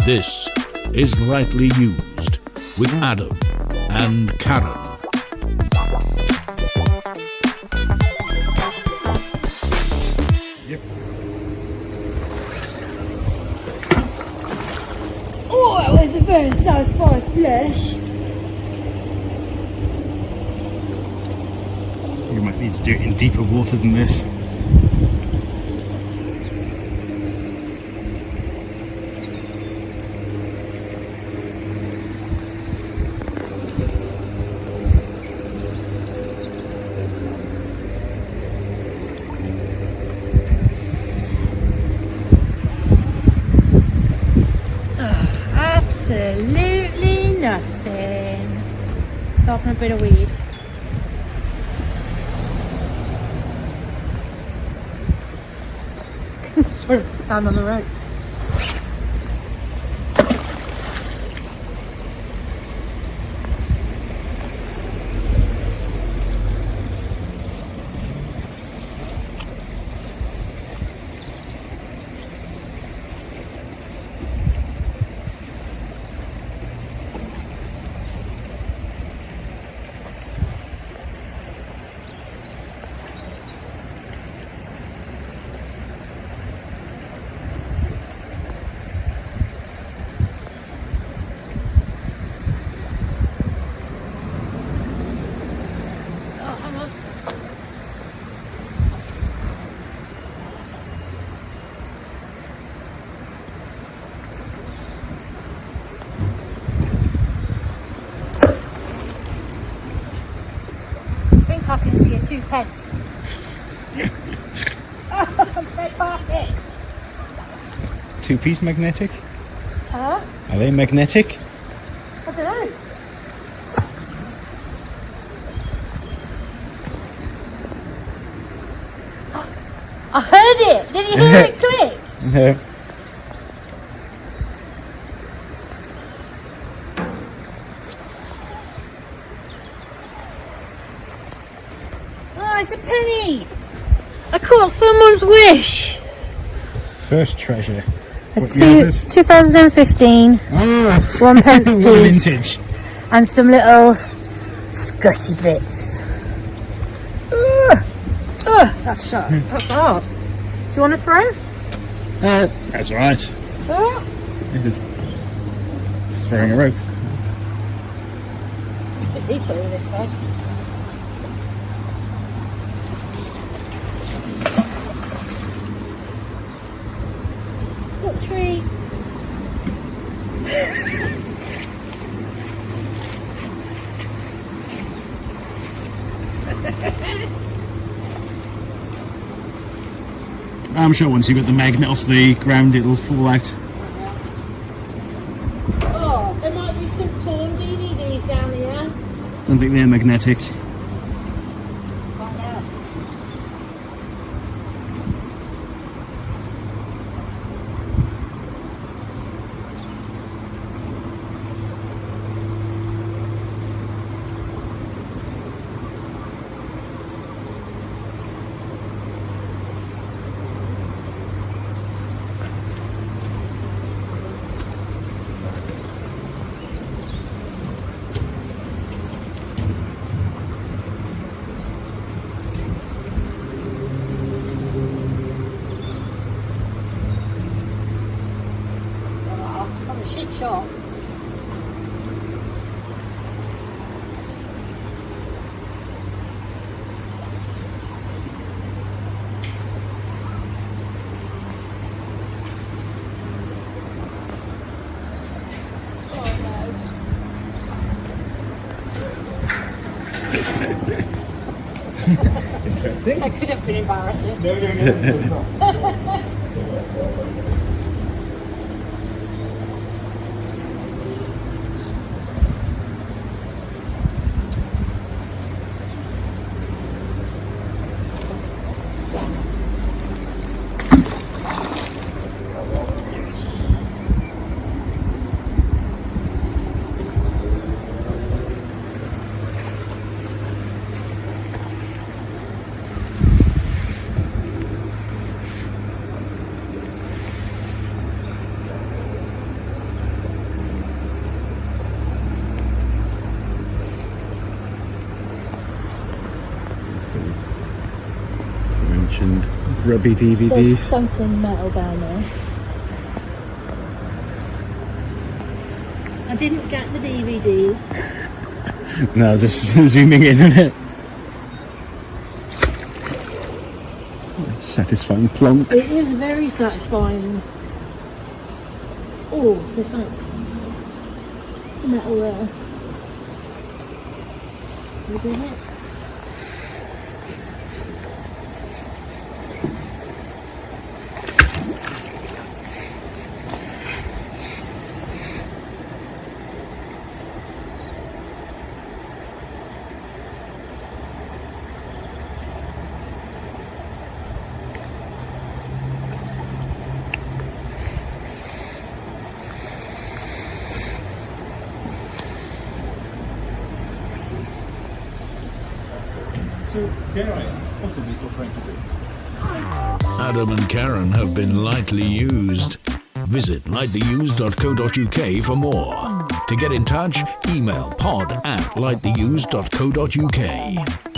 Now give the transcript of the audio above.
This is Rightly Used with Adam and Karen. Yep. Oh, that was a very satisfying splash. You might need to do it in deeper water than this. Absolutely nothing. Apart from a bit of weed. Sort of stand on the road. I can see a 2p. Oh, that's fantastic. Two-piece magnetic? Huh? Are they magnetic? I don't know. I heard it. Did you hear it click? No. Oh, it's a penny. I caught someone's wish. First treasure. A What year is it? 2015. Ah, 1 pence what piece. vintage. And some little scutty bits. That's sharp. That's hard. Do you want to throw? That's alright. It is throwing a rope. A bit deeper over this side. Look, tree. I'm sure once you get the magnet off the ground it'll fall out. Oh, there might be some corn DVDs down here. Don't think they're magnetic. Find out. I'm a shit shot. Interesting. That could have been embarrassing. No, it's not. rubby There's DVDs. something metal down there. I didn't get the DVDs. No, just zooming in on it. Satisfying plonk. It is very satisfying. Oh, there's something metal there. Look at it. So, dare I ask, what is it you're trying to do? Adam and Karen have been lightly used. Visit lightlyused.co.uk for more. To get in touch, email pod@lightlyused.co.uk.